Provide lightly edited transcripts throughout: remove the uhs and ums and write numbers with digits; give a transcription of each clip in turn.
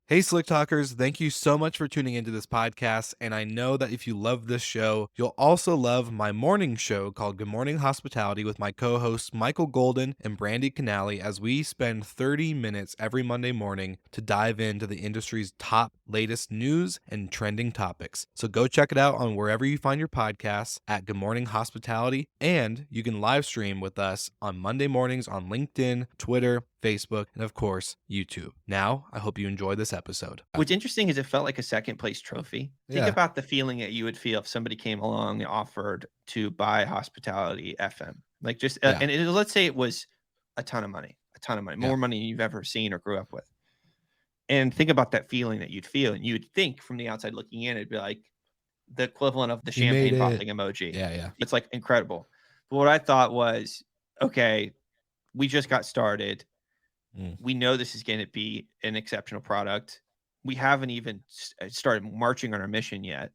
Hey, Slick Talkers, thank you so much for tuning into this podcast. And I know that if you love this show, you'll also love my morning show called Good Morning Hospitality with my co hosts Michael Golden and Brandy Canali, as we spend 30 minutes every Monday morning to dive into the industry's top latest news and trending topics. So go check it out on wherever you find your podcasts at Good Morning Hospitality. And you can live stream with us on Monday mornings on LinkedIn, Twitter, Facebook, and of course, YouTube. Now, I hope you enjoy this episode. What's interesting is it felt like a second place trophy. Think Yeah. about the feeling that you would feel if somebody came along and offered to buy Hospitality FM. Like just, Yeah. let's say it was a ton of money, Yeah. more money than you've ever seen or grew up with. And think about that feeling that you'd feel. And you'd think from the outside looking in, it'd be like the equivalent of the You made champagne it. popping emoji. Yeah. Yeah. It's like incredible. But what I thought was, okay, we just got started. Mm. We know this is going to be an exceptional product. We haven't even started marching on our mission yet.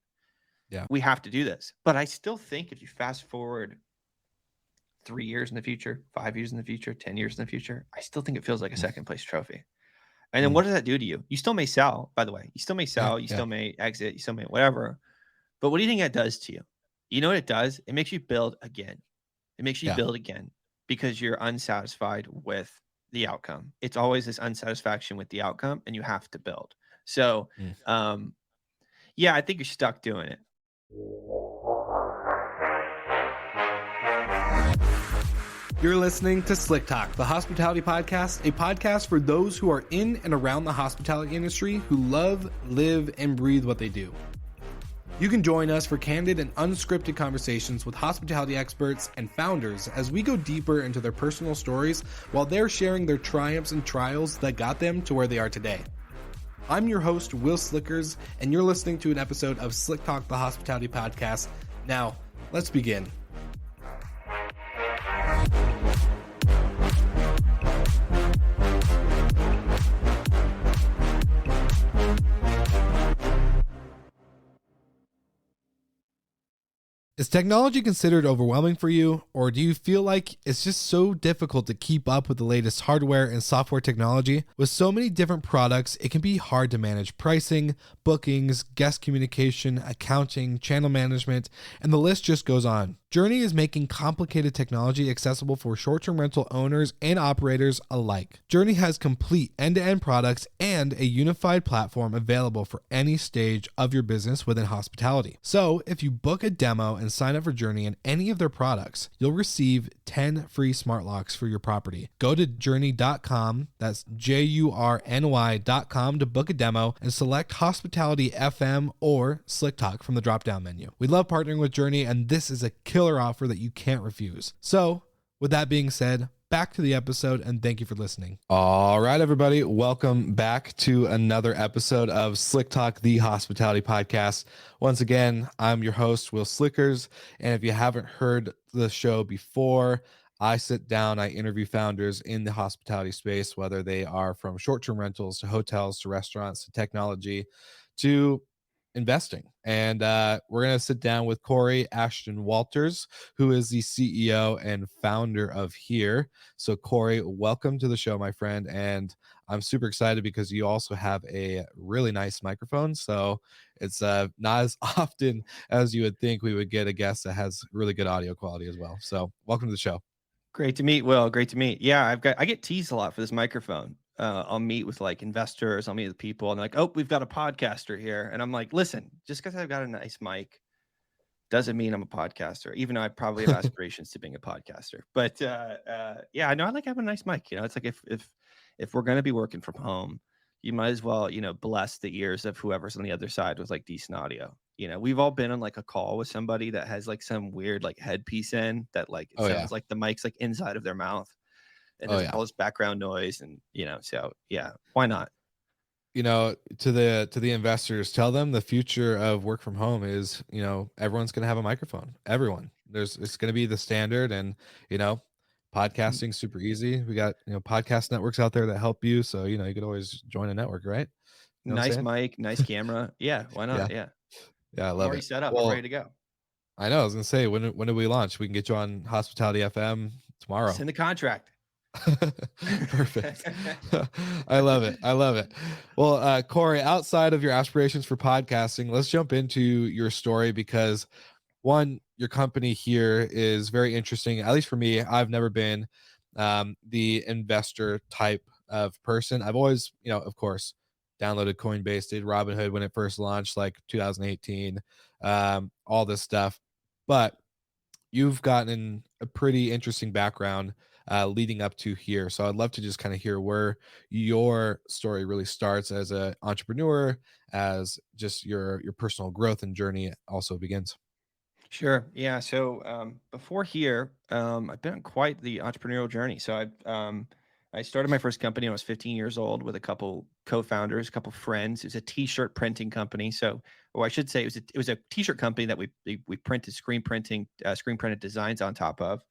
Yeah. We have to do this. But I still think if you fast forward 3 years in the future, 5 years in the future, 10 years in the future, I still think it feels like a second place trophy. And then Mm. what does that do to you? You still may sell, by the way. You still may Yeah. sell, you Yeah. still may exit, you still may whatever. But what do you think that does to you? You know what it does? It makes you build again. It makes you Yeah. build again because you're unsatisfied with the outcome. It's always this unsatisfaction with the outcome, and you have to build. So, Mm. yeah, I think you're stuck doing it. You're listening to Slick Talk, the hospitality podcast, a podcast for those who are in and around the hospitality industry who love, live, and breathe what they do. You can join us for candid and unscripted conversations with hospitality experts and founders as we go deeper into their personal stories while they're sharing their triumphs and trials that got them to where they are today. I'm your host, Will Slickers, and you're listening to an episode of Slick Talk, the hospitality podcast. Now, let's begin. Is technology considered overwhelming for you, or do you feel like it's just so difficult to keep up with the latest hardware and software technology? With so many different products, it can be hard to manage pricing, bookings, guest communication, accounting, channel management, and the list just goes on. Jurny is making complicated technology accessible for short-term rental owners and operators alike. Jurny has complete end-to-end products and a unified platform available for any stage of your business within hospitality. So, if you book a demo and sign up for Jurny and any of their products, you'll receive 10 free smart locks for your property. Go to jurny.com, that's JURNY.com, to book a demo and select Hospitality FM or Slick Talk from the drop-down menu. We love partnering with Jurny, and this is a killer offer that you can't refuse. So, with that being said, back to the episode, and thank you for listening. All right, everybody, welcome back to another episode of Slick Talk, the hospitality podcast. Once again, I'm your host, Will Slickers, and if you haven't heard the show before, I sit down, I interview founders in the hospitality space, whether they are from short-term rentals to hotels to restaurants to technology to investing. And we're going to sit down with Corey Ashton Walters, who is the CEO and founder of Here. So, Corey, welcome to the show, my friend. And I'm super excited because you also have a really nice microphone. So it's not as often as you would think we would get a guest that has really good audio quality as well. So welcome to the show. Great to meet, Will. Great to meet. Yeah, I get teased a lot for this microphone. I'll meet with like investors, I'll meet with people, and they're like, "Oh, we've got a podcaster here," and I'm like, "Listen, just because I've got a nice mic doesn't mean I'm a podcaster, even though I probably have aspirations to being a podcaster." But yeah, I know I like having a nice mic. It's like if we're gonna be working from home, you might as well bless the ears of whoever's on the other side with like decent audio. We've all been on like a call with somebody that has like some weird like headpiece in that like it Oh, yeah. sounds like the mic's like inside of their mouth and Oh, there's yeah. all this background noise and so yeah, why not? To the investors, tell them the future of work from home is, everyone's going to have a microphone. Everyone. It's going to be the standard, and, podcasting super easy. We got, podcast networks out there that help you. So, you could always join a network, right? You know what I'm Nice saying? mic, nice camera. Yeah, why Yeah. not? Yeah. Yeah, I I'm love already it. set up. I'm Well, ready to go. I know. I was going to say, when do we launch? We can get you on Hospitality FM tomorrow. Send the contract. Perfect. I love it. I love it. Well, Corey, outside of your aspirations for podcasting, let's jump into your story because one, your company here is very interesting. At least for me, I've never been the investor type of person. I've always, of course, downloaded Coinbase, did Robinhood when it first launched, like 2018, all this stuff. But you've gotten a pretty interesting background leading up to here. So I'd love to just kind of hear where your story really starts as an entrepreneur, as just your personal growth and journey also begins. Sure. Yeah. So before here, I've been on quite the entrepreneurial journey. So I started my first company when I was 15 years old with a couple co-founders, a couple friends. It was a t-shirt printing company. So, or I should say, it was a t-shirt company that we printed screen printed designs on top of.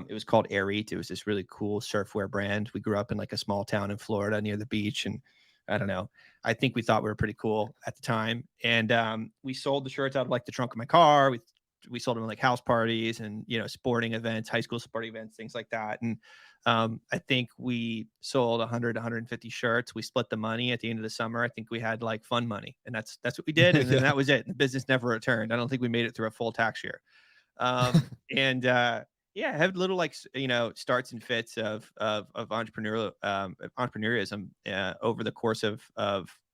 It was called Air Eat. It was this really cool surfwear brand. We grew up in like a small town in Florida near the beach, and I don't know. I think we thought we were pretty cool at the time, and we sold the shirts out of like the trunk of my car. We sold them at like house parties and sporting events, high school sporting events, things like that. And I think we sold 100 150 shirts. We split the money at the end of the summer. I think we had like fun money, and that's what we did, and then Yeah. that was it. The business never returned. I don't think we made it through a full tax year. And yeah, I had little like starts and fits of entrepreneurism over the course of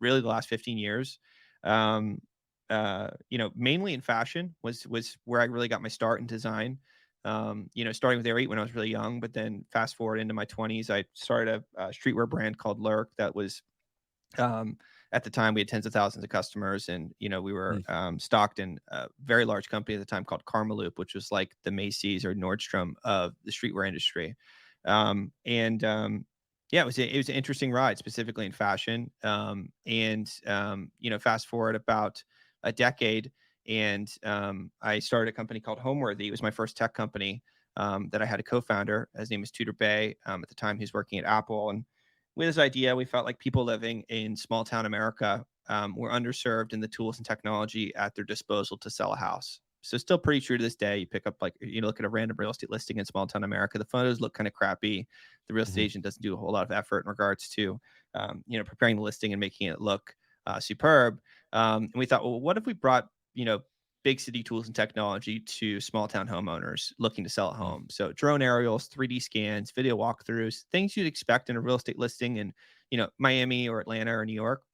really the last 15 years. um Mainly in fashion was where I really got my start in design. Starting with Air Eat when I was really young, but then fast forward into my 20s, I started a streetwear brand called Lurk that was um, at the time we had tens of thousands of customers, and we were Mm. stocked in a very large company at the time called Karmaloop, which was like the Macy's or Nordstrom of the streetwear industry. And Yeah, it was an interesting ride, specifically in fashion. Fast forward about a decade, and I started a company called Homeworthy. It was my first tech company that I had a co-founder. His name was Tudor Bay. At the time, he was working at Apple, and with this idea, we felt like people living in small town America were underserved in the tools and technology at their disposal to sell a house. So still pretty true to this day. You pick up like look at a random real estate listing in small town America. The photos look kind of crappy. The real estate Mhm. agent doesn't do a whole lot of effort in regards to preparing the listing and making it look superb. And we thought, well, what if we brought big city tools and technology to small town homeowners looking to sell a Mm. home? So drone aerials, 3D scans, video walkthroughs, things you'd expect in a real estate listing in, Miami or Atlanta or New York.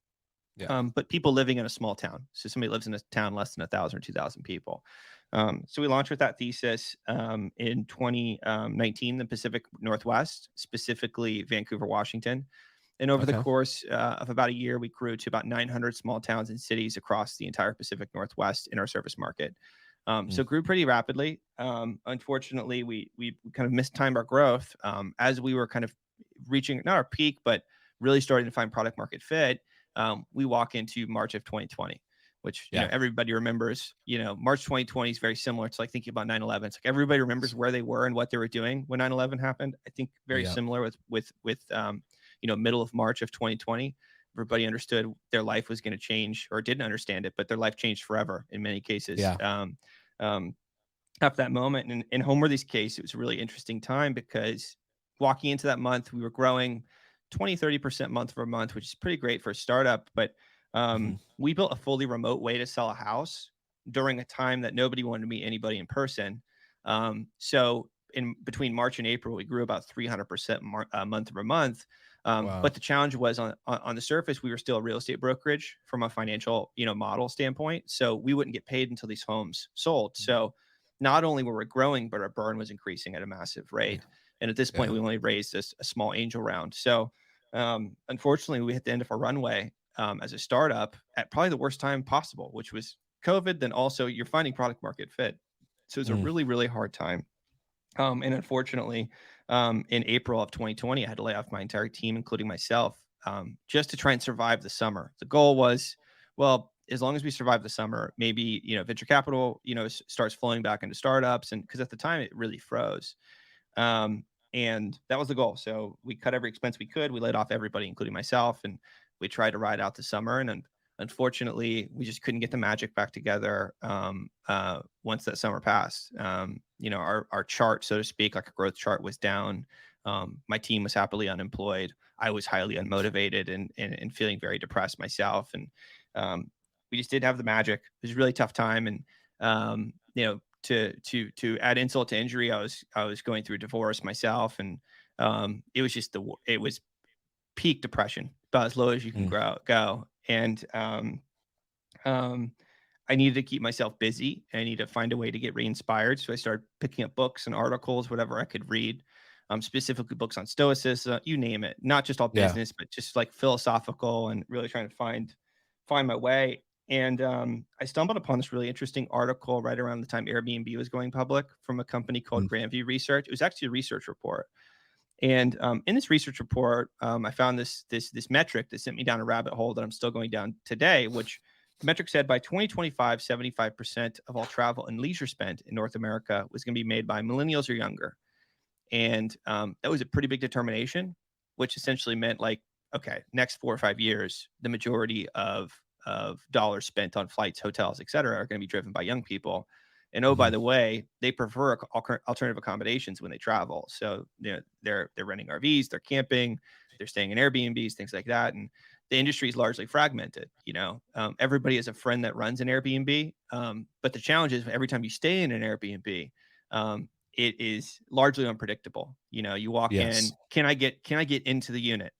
Yeah. But people living in a small town. So somebody lives in a town less than 1,000 or 2,000 people. So we launched with that thesis in 2019, the Pacific Northwest, specifically Vancouver, Washington. And over the Okay. course of about a year, we grew to about 900 small towns and cities across the entire Pacific Northwest in our service market. Mm. So grew pretty rapidly. Unfortunately, we kind of mistimed our growth as we were kind of reaching not our peak, but really starting to find product market fit. We walk into March of 2020, which Yeah. everybody remembers. March 2020 is very similar to like thinking about 9/11. It's like everybody remembers where they were and what they were doing when 9/11 happened. I think very Yeah. similar with middle of March of 2020. Everybody understood their life was going to change, or didn't understand it, but their life changed forever in many cases. Yeah. Um, After that moment, and in Homeworthy's case, it was a really interesting time because walking into that month, we were growing 20-30% month over month, which is pretty great for a startup. But Mhm. we built a fully remote way to sell a house during a time that nobody wanted to meet anybody in person. So in between March and April, we grew about 300% month over month. Wow. But the challenge was on the surface, we were still a real estate brokerage from a financial model standpoint. So we wouldn't get paid until these homes sold. Mm. So not only were we growing, but our burn was increasing at a massive Yeah. rate. And at this point, Yeah. we only raised a small angel round. So unfortunately, we hit the end of our runway as a startup at probably the worst time possible, which was COVID. Then also you're finding product market fit. So it's a Mm. really, really hard time. And unfortunately, in April of 2020, I had to lay off my entire team, including myself, just to try and survive the summer. The goal was, well, as long as we survive the summer, maybe venture capital starts flowing back into startups, and because at the time it really froze. And that was the goal. So we cut every expense we could. We laid off everybody, including myself, and we tried to ride out the summer. And unfortunately, we just couldn't get the magic back together once that summer passed. Our chart, so to speak, like a growth chart, was down My team was happily unemployed. I was highly unmotivated and feeling very depressed myself. And we just didn't have the magic. It was a really tough time. And to add insult to injury, I was going through a divorce myself, and it was just it was peak depression, about as low as you can Mm. go. And um, I needed to keep myself busy. I needed to find a way to get re-inspired. So I started picking up books and articles, whatever I could read, specifically books on stoicism, you name it, not just all Yeah. business, but just like philosophical, and really trying to find my way. And I stumbled upon this really interesting article right around the time Airbnb was going public from a company called Mm. Grandview Research. It was actually a research report. And in this research report, I found this metric that sent me down a rabbit hole that I'm still going down today, which the metric said by 2025, 75% of all travel and leisure spent in North America was going to be made by millennials or younger. And that was a pretty big determination, which essentially meant like, okay, next 4 or 5 years, the majority of dollars spent on flights, hotels, et cetera, are going to be driven by young people. And oh, by Mhm. the way, they prefer alternative accommodations when they travel. So they're renting RVs, they're camping, they're staying in Airbnbs, things like that. And the industry is largely fragmented. Everybody has a friend that runs an Airbnb, but the challenge is every time you stay in an Airbnb, it is largely unpredictable. You walk Yes. in, can I get into the unit?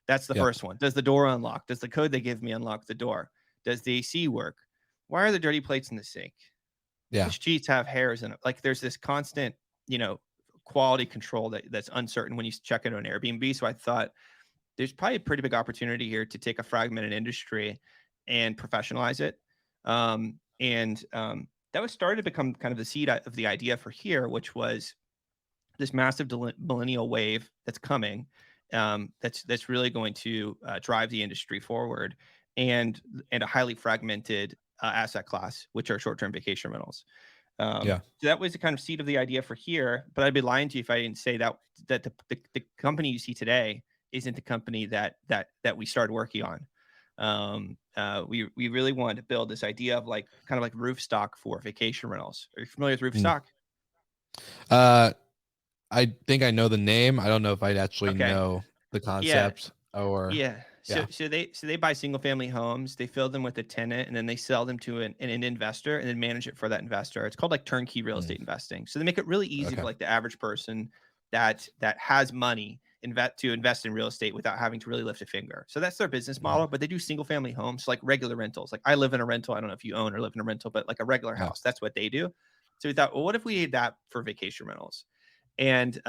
That's the Yep. first one. Does the door unlock? Does the code they give me unlock the door? Does the AC work? Why are there dirty plates in the sink? Yeah. The sheets have hairs in it. Like there's this constant, quality control that's uncertain when you check into an Airbnb. So I thought there's probably a pretty big opportunity here to take a fragmented industry and professionalize it. And that was started to become kind of the seed of the idea for here, which was this massive millennial wave that's coming, that's really going to drive the industry forward, and a highly fragmented asset class, which are short-term vacation rentals. Yeah. So that was the kind of seed of the idea for here. But I'd be lying to you if I didn't say that the company you see today isn't the company that we started working on. We really wanted to build this idea of like kind of like roof stock for vacation rentals. Are you familiar with roof Mm. stock? Uh, I think I know the name. I don't know if I'd actually Okay. know the Yeah. concept or Yeah. So yeah. they buy single family homes, they fill them with a tenant, and then they sell them to an investor and then manage it for that investor. It's called like turnkey real Mm. estate investing. So they make it really easy Okay. for like the average person that has money to invest in real estate without having to really lift a finger. So that's their business Mm. model. But they do single family homes, like regular rentals. Like I live in a rental. I don't know if you own or live in a rental, but like a regular Yeah. house. That's what they do. So we thought, well, what if we did that for vacation rentals? And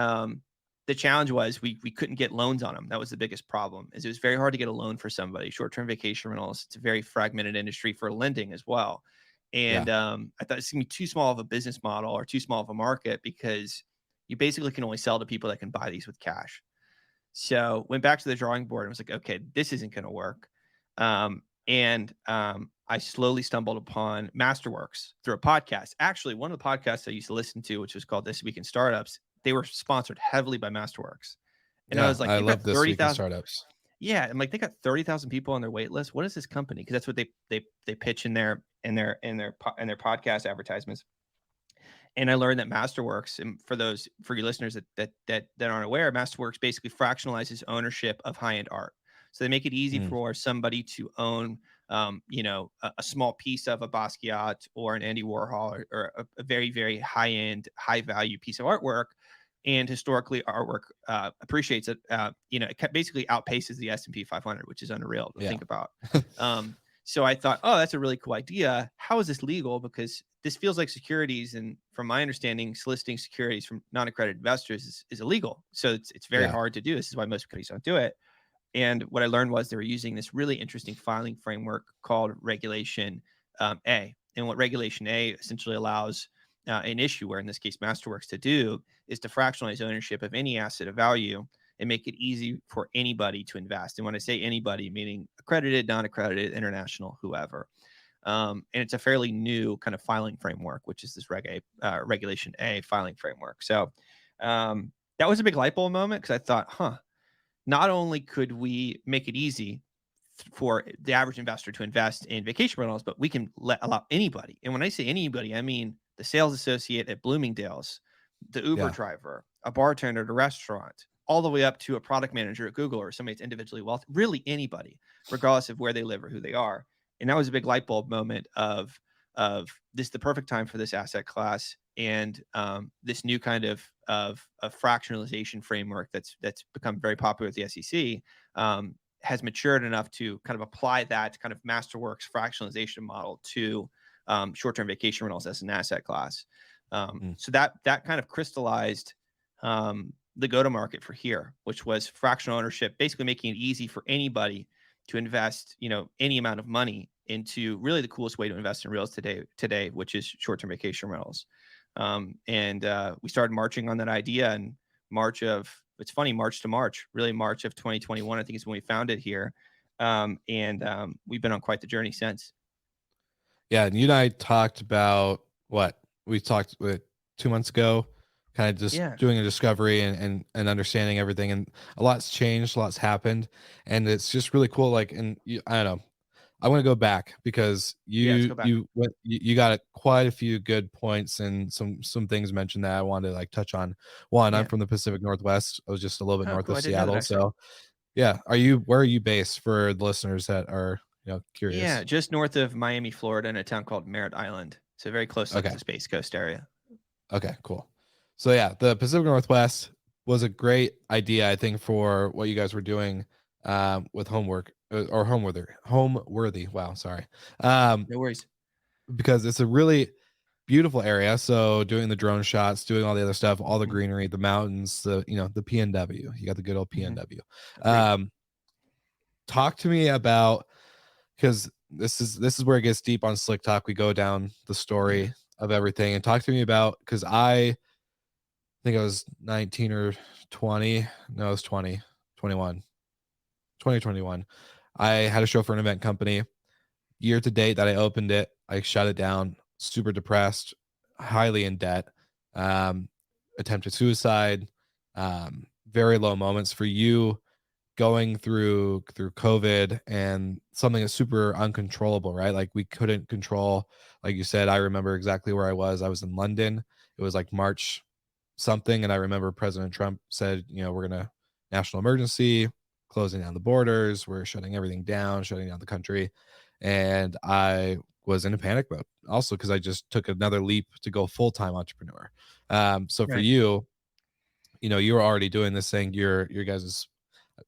the challenge was we couldn't get loans on them. That was the biggest problem. Is it was very hard to get a loan for somebody. Short-term vacation rentals, it's a very fragmented industry for lending as well. Yeah. And I thought it's gonna be too small of a business model or too small of a market, because you basically can only sell to people that can buy these with cash. So went back to the drawing board and was like, okay, this isn't going to work. And I slowly stumbled upon Masterworks through a podcast. Actually, one of the podcasts I used to listen to, which was called This Week in Startups, they were sponsored heavily by Masterworks. And I Yeah. was like, I they've got love This Week in 30,000. Startups. Yeah. I'm like, they got 30,000 people on their wait list. What is this company? Because that's what they pitch in their podcast advertisements. And I learned that Masterworks, and for your listeners that aren't aware, Masterworks basically fractionalizes ownership of high-end art. So they make it easy Mm. for somebody to own, a small piece of a Basquiat or an Andy Warhol, or a very, very high-end, high-value piece of artwork. And historically, artwork appreciates it. It basically outpaces the S&P 500, which is unreal to Yeah. think about. So I thought, oh, that's a really cool idea. How is this legal? Because this feels like securities, and from my understanding, soliciting securities from non-accredited investors is illegal. So it's very Yeah. hard to do. This is why most companies don't do it. And what I learned was they were using this really interesting filing framework called Regulation A. And what Regulation A essentially allows an issuer, in this case Masterworks, to do is to fractionalize ownership of any asset of value and make it easy for anybody to invest. And when I say anybody, meaning accredited, non-accredited, international, whoever. And it's a fairly new kind of filing framework, which is this Regulation A filing framework. So that was a big light bulb moment, because I thought, not only could we make it easy for the average investor to invest in vacation rentals, but we can allow anybody. And when I say anybody, I mean the sales associate at Bloomingdale's, the Uber Yeah. driver, a bartender at a restaurant, all the way up to a product manager at Google or somebody that's individually wealthy, really anybody, regardless of where they live or who they are. And that was a big light bulb moment of this is the perfect time for this asset class, and this new kind of fractionalization framework that's become very popular with the SEC has matured enough to kind of apply that kind of Masterworks fractionalization model to short-term vacation rentals as an asset class. So that kind of crystallized the go-to-market for here, which was fractional ownership, basically making it easy for anybody to invest, any amount of money into really the coolest way to invest in real estate today, which is short-term vacation rentals. And we started marching on that idea in March of 2021, I think is when we found it here. And we've been on quite the journey since. Yeah, and you and I talked about what we talked with 2 months ago, kind of just Yeah. doing a discovery and understanding everything, and a lot's changed, a lot's happened, and it's just really cool. Like, and I don't know, I want to go back because Yeah, let's go back. you got quite a few good points and some things mentioned that I wanted to like touch on. One, I'm Yeah. from the Pacific Northwest. I was just a little bit Oh, north cool. of I didn't know that Seattle, actually. so yeah. Where are you based for the listeners that are Yeah, curious? just north of Miami, Florida, in a town called Merritt Island. So very close, like to Okay. the Space Coast area. Okay, cool. So yeah, the Pacific Northwest was a great idea, I think, for what you guys were doing with homework or homeworthy. Wow, sorry. Um, No worries. because it's a really beautiful area. So doing the drone shots, doing all the other stuff, all the Mhm. greenery, the mountains, the PNW. You got the good old Mhm. PNW. Agreed. Um, talk to me about, because this is where it gets deep on Slick Talk. We go down the Yeah. story of everything, and talk to me about, because I think I was 19 or 20. No, it was 20, 21, 2021. I had a show for an event company. Year to date that I opened it, I shut it down, super depressed, highly in debt, um, attempted suicide, very low moments for you going through COVID and something that's super uncontrollable, right? Like we couldn't control, like you said, I remember exactly where I was. I was in London. It was like March something. And I remember President Trump said, we're gonna national emergency, closing down the borders, we're shutting everything down, shutting down the country. And I was in a panic mode also because I just took another leap to go full-time entrepreneur. So for Right. you were already doing this thing. Your guys'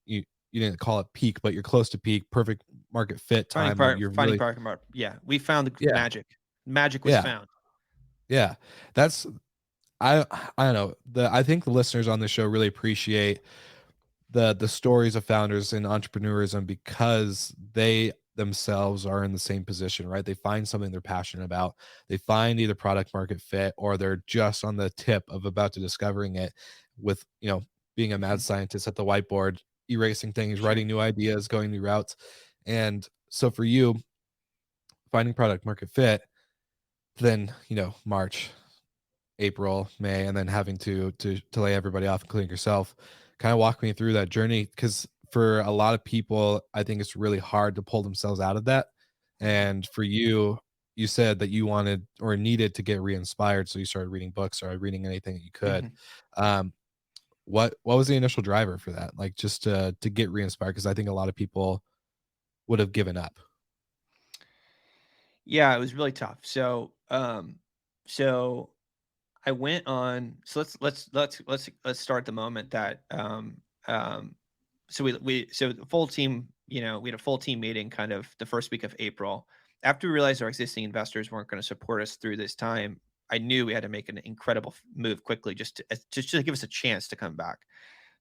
you you didn't call it peak, but you're close to peak, perfect market fit time that you're Finding really. product market. Yeah, we found the Yeah, magic. Magic was yeah, found. yeah. That's I don't know. I think the listeners on this show really appreciate the stories of founders in entrepreneurism because they themselves are in the same position, right? They find something they're passionate about. They find either product market fit or they're just on the tip of about to discovering it with, being a mad Mhm. scientist at the whiteboard, erasing things, Sure. writing new ideas, going new routes. And so for you, finding product market fit, then, March, April, May, and then having to lay everybody off, including yourself. Kind of walk me through that journey, because for a lot of people, I think it's really hard to pull themselves out of that. Mhm. And for you, you said that you wanted or needed to get re-inspired, so you started reading books or reading anything that you could. Mhm. Um, what was the initial driver for that? Like just to get re-inspired, because I think a lot of people would have given up. Yeah, it was really tough. So I went on. So let's start the moment that so so the full team, we had a full team meeting kind of the first week of April. After we realized our existing investors weren't going to support us through this time, I knew we had to make an incredible move quickly just to give us a chance to come back.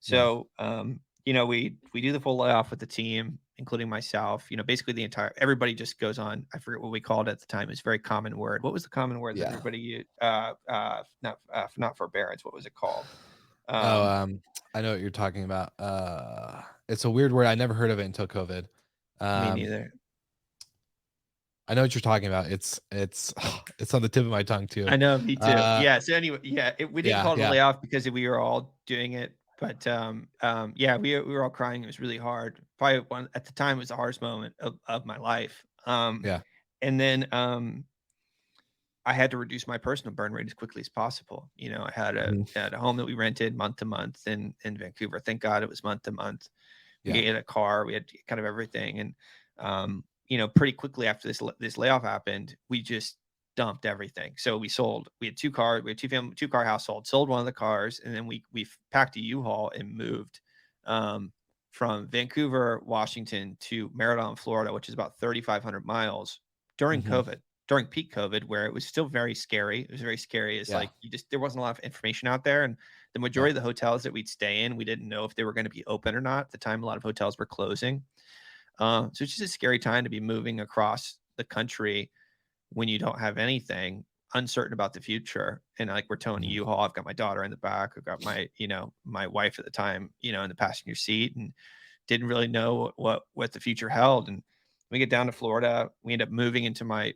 Yeah. So, we do the full layoff with the team, including myself. Basically everybody just goes on. I forget what we called it at the time. It's a very common word. What was the common word that Yeah. everybody used? Not forbearance. What was it called? Oh, Um, I know what you're talking about. It's a weird word. I never heard of it until COVID. Me Um, neither. I know what you're talking about. It's it's on the tip of my tongue too. I know, me too. Uh, Yeah. So anyway, yeah, we didn't yeah, call it a yeah, layoff because we were all doing it, but yeah, we were all crying. It was really hard. Probably one at the time it was the hardest moment of my life. yeah, And then I had to reduce my personal burn rate as quickly as possible. You know, I had Mhm. a home that we rented month to month in Vancouver. Thank God it was month to month. Yeah. We had a car, we had kind of everything. And, pretty quickly after this layoff happened, we just dumped everything. So we had two cars, we had two car household, sold one of the cars. And then we packed a U-Haul and moved, from Vancouver, Washington to Meriden, Florida, which is about 3,500 miles during Mhm. COVID, during peak COVID, where it was still very scary. It was very scary. It's Yeah. like there wasn't a lot of information out there. And the Yeah. majority of the hotels that we'd stay in, we didn't know if they were going to be open or not. At the time, a lot of hotels were closing. So it's just a scary time to be moving across the country when you don't have anything, uncertain about the future. And like we're towing a Mhm. U-Haul. I've got my daughter in the back. I've got my wife at the time, in the passenger seat, and didn't really know what the future held. And we get down to Florida. We end up moving into my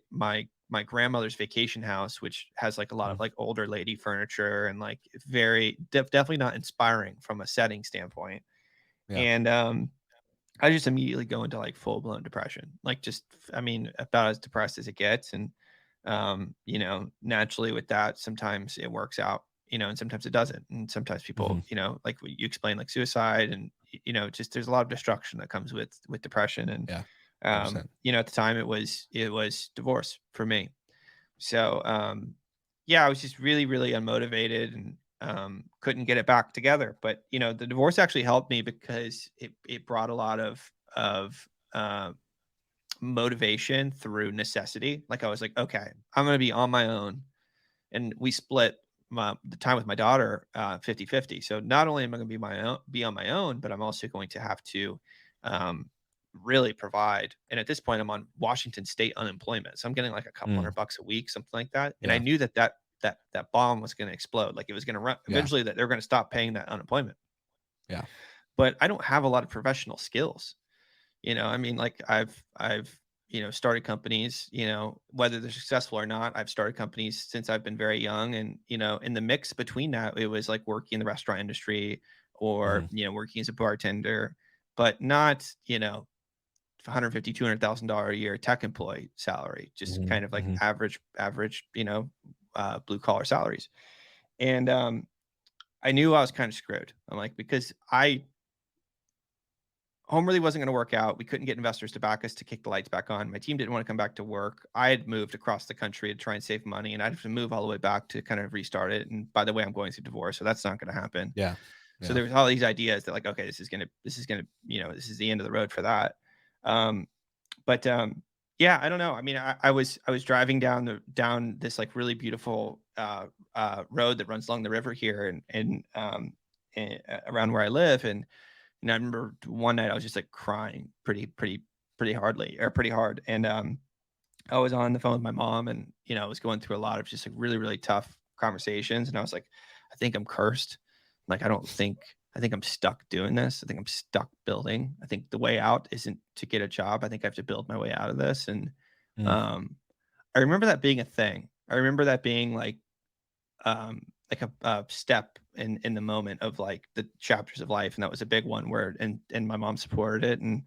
grandmother's vacation house, which has like a lot of Mhm. like older lady furniture and like very definitely not inspiring from a setting standpoint. Yeah. And I just immediately go into like full blown depression, like just I mean about as depressed as it gets. And naturally with that, sometimes it works out, and sometimes it doesn't. And sometimes people, Mhm. like what you explained, like suicide, and just there's a lot of destruction that comes with depression. And Yeah. 100%. at the time it was divorce for me. So yeah, I was just really, really unmotivated and couldn't get it back together. But the divorce actually helped me because it brought a lot of motivation through necessity. Like I was like, okay, I'm gonna be on my own. And we split the time with my daughter 50-50. So not only am I going to be on my own, but I'm also going to have to um, really provide. And at this point, I'm on Washington State unemployment, so I'm getting like a couple Mm. $100 a week, something like that. And I Yeah. knew that bomb was going to explode. Like it was going to run Yeah. eventually. That they're going to stop paying that unemployment. Yeah. But I don't have a lot of professional skills. I mean, like I've started companies, whether they're successful or not. I've started companies since I've been very young. And in the mix between that, it was like working in the restaurant industry or Mhm. working as a bartender, but not 150 $200,000 a year tech employee salary, just Mhm. kind of like Mhm. average blue collar salaries. And I knew I was kind of screwed. I'm like, because I Homeworthy wasn't going to work out. We couldn't get investors to back us to kick the lights back on. My team didn't want to come back to work. I had moved across the country to try and save money, and I'd have to move all the way back to kind of restart it. And by the way, I'm going through divorce, so that's not going to happen. Yeah. So Yeah. there was all these ideas that like, okay, this is the end of the road for that. Um, but yeah, I don't know. I mean, I was driving down this like really beautiful road that runs along the river here and around where I live. And I remember one night I was just like crying pretty hard. And I was on the phone with my mom, and I was going through a lot of just like really, really tough conversations. And I was like, I think I'm cursed. Like I think I'm stuck doing this. I think I'm stuck building. I think the way out isn't to get a job. I think I have to build my way out of this. And Mm. um I remember that being a thing. I remember that being like a step in the moment of like the chapters of life. And that was a big one where and my mom supported it. And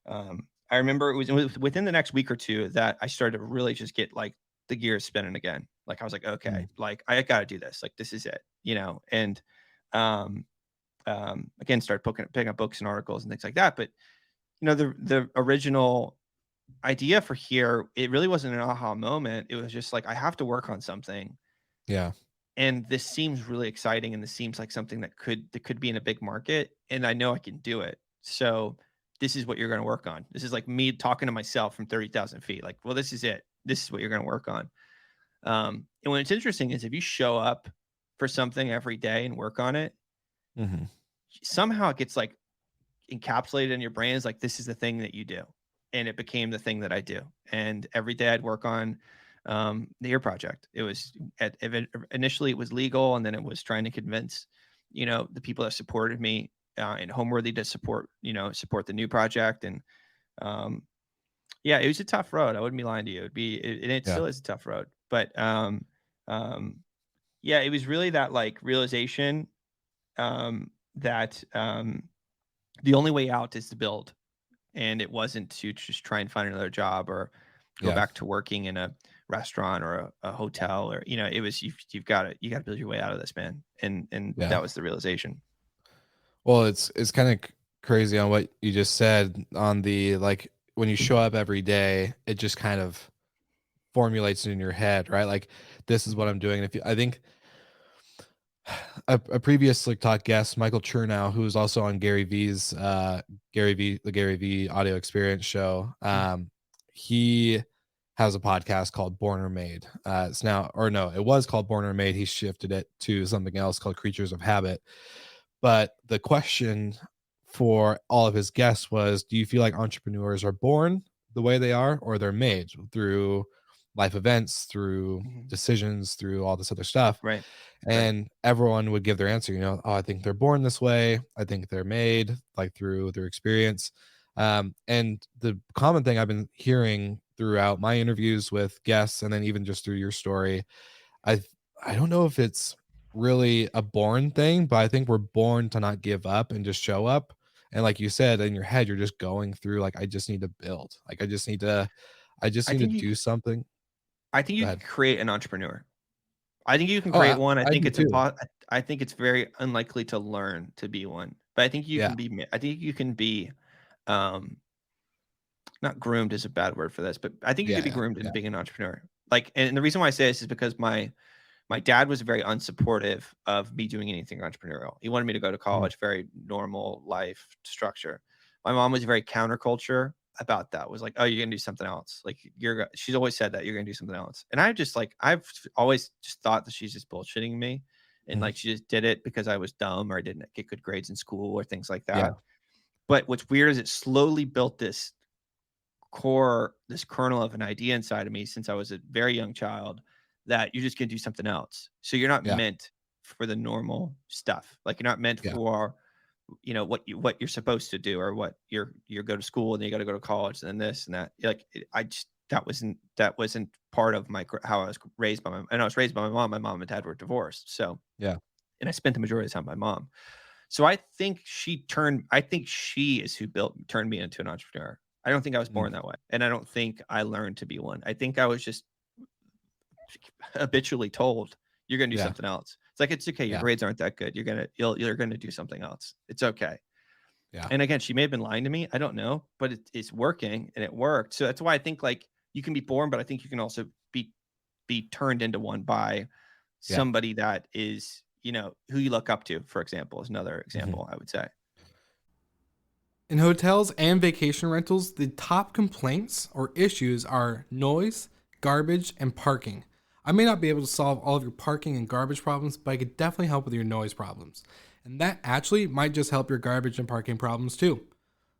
I remember it was within the next week or two that I started to really just get like the gears spinning again. Like I was like, okay, Mm. like I gotta do this. Like this is it, and um again started picking up books and articles and things like that. But the original idea for here, it really wasn't an aha moment. It was just like I have to work on something, Yeah. and this seems really exciting, and this seems like something that could be in a big market, and I know I can do it. So this is what you're going to work on. This is like me talking to myself from 30,000 feet. Like, well, this is it. This is what you're going to work on. And what's interesting is if you show up for something every day and work on it, Mhm. somehow it gets like encapsulated in your brain as like this is the thing that you do. And it became the thing that I do. And every day I'd work on the ear project. It was initially it was legal, and then it was trying to convince the people that supported me in Homeworthy to support the new project. And um yeah, it was a tough road. I wouldn't be lying to you. And it Yeah. still is a tough road. But um yeah, it was really that like realization that the only way out is to build, and it wasn't to just try and find another job or go Yeah. back to working in a restaurant or a hotel, or it was you've got to build your way out of this, man. And Yeah. that was the realization. Well, it's kind of crazy on what you just said on the, like, when you show up every day, it just kind of formulates in your head, right? Like, this is what I'm doing. If you, I think a previous Slick Talk guest, Michael Chernow, who was also on the Gary V audio experience show, he has a podcast called Born or Made. It's now, or no, it was called Born or Made. He shifted it to something else called Creatures of Habit. But the question for all of his guests was, do you feel like entrepreneurs are born the way they are, or they're made through life events, through decisions, through all this other stuff? Right. And everyone would give their answer, oh, I think they're born this way. I think they're made, like, through their experience. And the common thing I've been hearing throughout my interviews with guests, and then even just through your story, I I don't know if it's really a born thing, but I think we're born to not give up and just show up. And like you said, in your head, you're just going through, like, I just need to build. Like, I just need to I think you do something. I think Go you can ahead. create an entrepreneur. I think you can Oh, create one. I I think do it's too. I think it's very unlikely to learn to be one. But I think you Yeah. can be I think you can be um not groomed is a bad word for this, but I think you could be Yeah. groomed Yeah. into being an entrepreneur. Like, and the reason why I say this is because my dad was very unsupportive of me doing anything entrepreneurial. He wanted me to go to Mhm. college, very normal life structure. My mom was very counterculture about that. Was like, "Oh, you're gonna do something else." Like, she's always said that you're gonna do something else. And I just, like, I've always just thought that she's just bullshitting me, and Mhm. like she just did it because I was dumb or I didn't get good grades in school or things like Yeah. that. But what's weird is it slowly built this kernel of an idea inside of me since I was a very young child, that you're just gonna do something else. So you're not Yeah. meant for the normal stuff. Like, you're not meant Yeah. for, what you're supposed to do, or what you go to school and then you got to go to college and then this and that. Like, I just that wasn't part of how I was raised by and I was raised by my mom. My mom and dad were divorced. So, Yeah. and I spent the majority of the time with my mom. So I think she is who turned me into an entrepreneur. I don't think I was Mhm. born that way. And I don't think I learned to be one. I think I was just habitually told, you're gonna do Yeah. something else. It's like, it's okay, your Yeah. grades aren't that good. You're gonna do something else. It's okay. Yeah. And again, she may have been lying to me. I don't know, but it's working and it worked. So that's why I think, like, you can be born, but I think you can also be turned into one by Yeah. somebody that is, who you look up to, for example, is another Mhm. example I would say. In hotels and vacation rentals, the top complaints or issues are noise, garbage, and parking. I may not be able to solve all of your parking and garbage problems, but I could definitely help with your noise problems. And that actually might just help your garbage and parking problems too.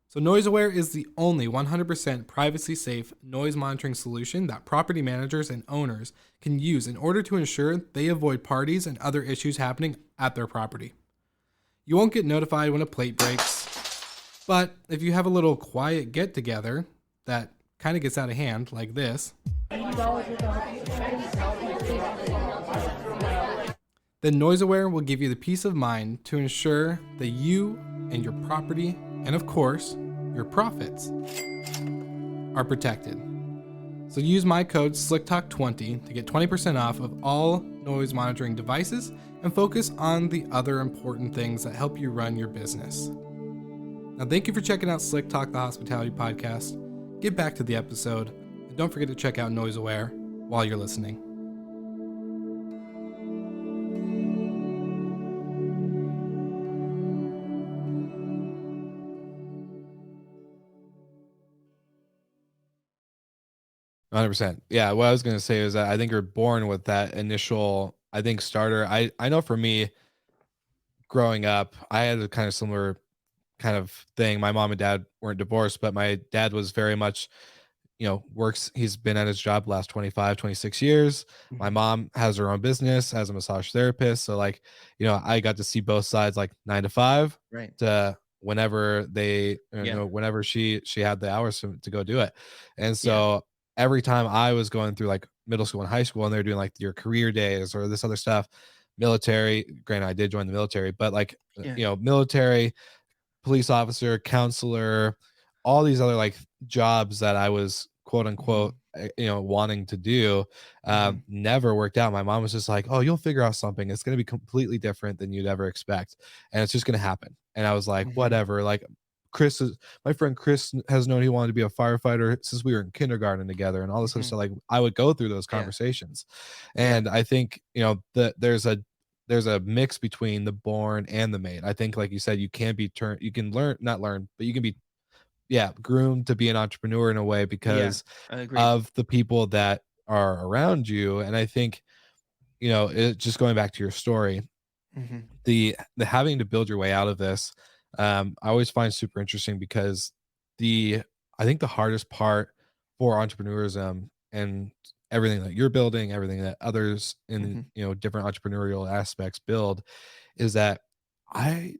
So, NoiseAware is the only 100% privacy safe noise monitoring solution that property managers and owners can use in order to ensure they avoid parties and other issues happening at their property. You won't get notified when a plate breaks, but if you have a little quiet get together that kind of gets out of hand, like this, then NoiseAware will give you the peace of mind to ensure that you and your property, and of course, your profits, are protected. So use my code SlickTalk20 to get 20% off of all noise monitoring devices and focus on the other important things that help you run your business. Now, thank you for checking out Slick Talk, the hospitality podcast. Get back to the episode, and don't forget to check out NoiseAware while you're listening. 100%. Yeah, what I was gonna say is that I think you're born with that initial, I think, starter. I know for me, growing up, I had a kind of similar kind of thing. My mom and dad weren't divorced, but my dad was very much, works. He's been at his job the last 25, 26 years. My Mhm. mom has her own business as a massage therapist. So, like, I got to see both sides, like 9 to 5 Right. to whenever Yeah. whenever she had the hours to go do it. And Yeah. so every time I was going through, like, middle school and high school, and they're doing, like, your career days or this other stuff, military, granted, I did join the military, but, like, Yeah. military, police officer, counselor, all these other, like, jobs that I was quote unquote, wanting to do, never worked out. My mom was just like, oh, you'll figure out something. It's going to be completely different than you'd ever expect. And it's just going to happen. And I was like, whatever. Like, my friend Chris has known he wanted to be a firefighter since we were in kindergarten together and all this other stuff. Like, I would go through those conversations. And I think, that there's a mix between the born and the made. I think, like you said, you can not learn, but you can be groomed to be an entrepreneur in a way because of the people that are around you. And I think, just going back to your story, the having to build your way out of this, I always find super interesting because I think the hardest part for entrepreneurism and everything that you're building, everything that others in different entrepreneurial aspects build, is that I'm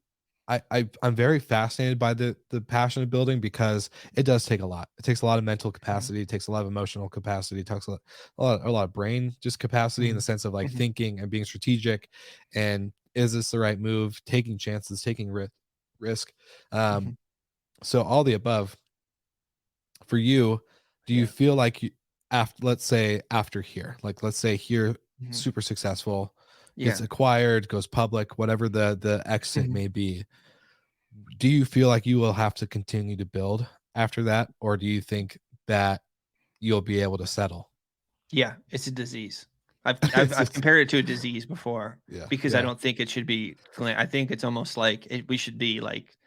very fascinated by the passion of building because it does take a lot. It takes a lot of mental capacity. It takes a lot of emotional capacity. It takes a lot of brain just capacity in the sense of like thinking and being strategic. And is this the right move? Taking chances, taking risk. So all the above. For you, do you feel like let's say here, like let's say here, super successful, gets acquired, goes public, whatever the exit may be, do you feel like you will have to continue to build after that, or do you think that you'll be able to settle? Yeah, it's a disease. I've compared it to a disease before because I don't think it should be. I think it's almost like we should be like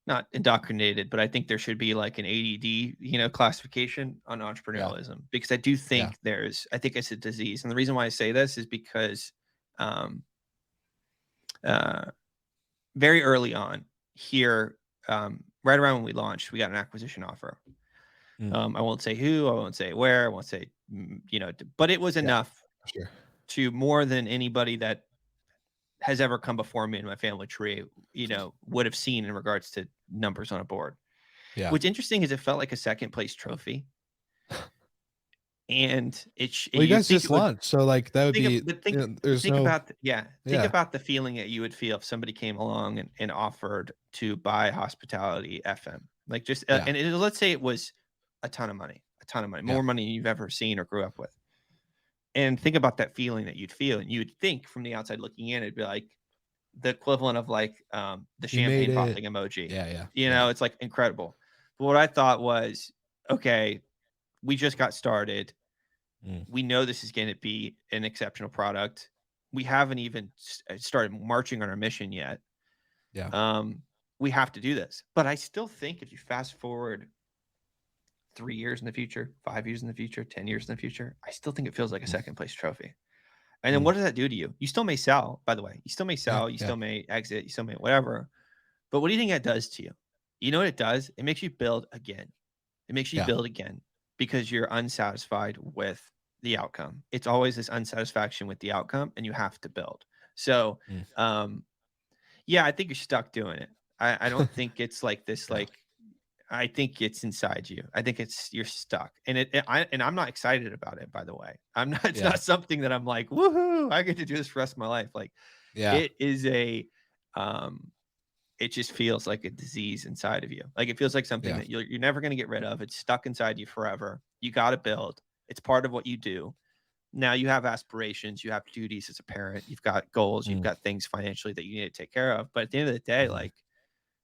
not indoctrinated, but I think there should be like an ADD, classification on entrepreneurialism because I do think I think it's a disease. And the reason why I say this is because very early on here, right around when we launched, we got an acquisition offer. I won't say who, I won't say where, I won't say, but it was enough to more than anybody that has ever come before me in my family tree, would have seen in regards to numbers on a board. What's interesting is it felt like a second place trophy. And you guys just launched, so like that would be. Think about the feeling that you would feel if somebody came along and offered to buy Hospitality FM, like just and let's say it was a ton of money, more money than you've ever seen or grew up with. And think about that feeling that you'd feel, and you'd think from the outside looking in, it'd be like the equivalent of like the champagne bottling emoji. It's like incredible. But what I thought was, okay, we just got started. We know this is going to be an exceptional product. We haven't even started marching on our mission yet. We have to do this. But I still think if you fast forward 3 years in the future, 5 years in the future, 10 years in the future, I still think it feels like a second place trophy. And then what does that do to you? You still may sell, by the way. You still may sell. You still may exit. You still may whatever. But what do you think that does to you? You know what it does? It makes you build again. It makes you build again because you're unsatisfied with the outcome. It's always this unsatisfaction with the outcome, and you have to build. So, I think you're stuck doing it. I don't think it's like this, I think it's inside you. I think you're stuck, and I'm not excited about it. By the way, I'm not. It's not something that I'm like, woohoo! I get to do this for the rest of my life. Like, it is a, it just feels like a disease inside of you. Like it feels like something that you're never going to get rid of. It's stuck inside you forever. You got to build. It's part of what you do. Now you have aspirations. You have duties as a parent. You've got goals. You've got things financially that you need to take care of. But at the end of the day, like,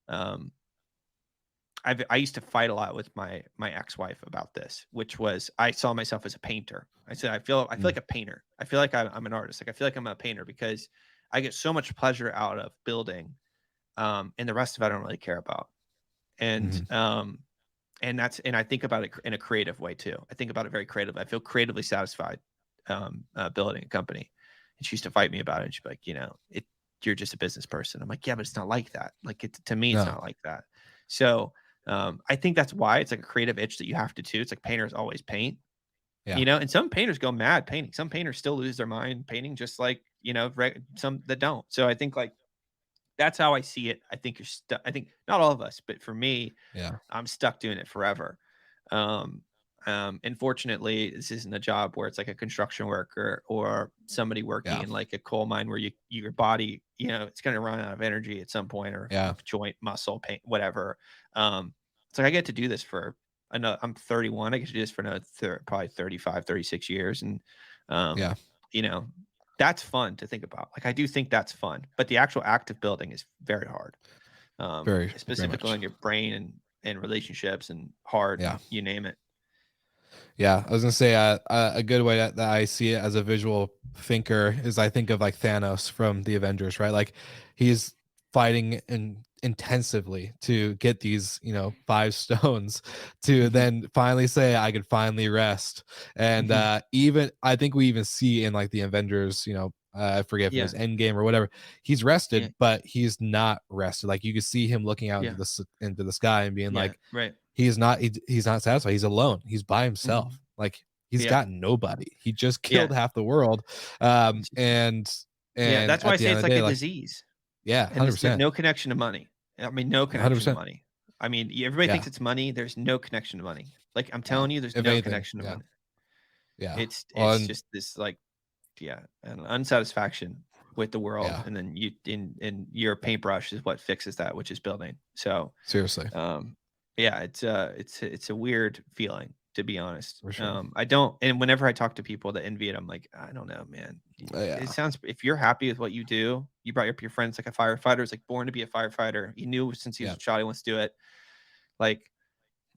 I used to fight a lot with my ex-wife about this, which was I saw myself as a painter. I said, I feel like a painter. I feel like I'm an artist. Like I feel like I'm a painter because I get so much pleasure out of building, and the rest of it I don't really care about. And and I think about it in a creative way too. I think about it very creatively. I feel creatively satisfied building a company. And she used to fight me about it. And she'd be like, you're just a business person. I'm like, yeah, but it's not like that. Like to me, it's not like that. So I think that's why it's like a creative itch that you have to do. It's like painters always paint, and some painters go mad painting. Some painters still lose their mind painting, just like, some that don't. So I think like, that's how I see it. I think you're stuck. I think not all of us, but for me, I'm stuck doing it forever. Unfortunately, this isn't a job where it's like a construction worker or somebody working in like a coal mine where your body, it's going to run out of energy at some point, or joint, muscle, pain, whatever. It's like I get to do this for I know I'm 31. I could do this for another probably 35, 36 years. And, Yeah. you know, that's fun to think about. Like, I do think that's fun, but the actual act of building is very hard. Very Specifically much. on your brain and relationships and heart, Yeah. and you name it. Yeah, I was gonna say a good way that I see it as a visual thinker is I think of like Thanos from the Avengers, right? Like he's fighting intensively to get these, 5 stones to Mhm. then finally say I could finally rest. And Mhm. even I think we even see in like the Avengers, I forget if it Yeah. was Endgame or whatever. He's Yeah. rested, but he's not rested. Like you could see him looking out Yeah. into the sky and being Yeah. like, Right. he's not satisfied. He's alone. He's by himself. Mhm. Like he's Yeah. got nobody. He just Yeah. killed half the world. It's just- And Yeah. That's why I at the say end it's of the like day, a like disease. yeah, And hundred it's percent, no connection to money. I mean, no hundred connection to percent. money. I mean, everybody Yeah, thinks it's money. There's no connection to money. Like, I'm yeah. telling you, there's If no anything, connection to yeah, money. yeah. It's Well, it's and just this, like, yeah, an unsatisfaction with the world, yeah, and then in your paintbrush is what fixes that, which is building. So, seriously, um, yeah, it's a weird feeling, to be honest. for sure. I don't, and whenever I talk to people that envy it, I'm like, I don't know, man. It Yeah, sounds, if you're happy with what you do, you brought up your friends, like a firefighter is like born to be a firefighter. He knew since he was yeah, a child he wants to do it. Like,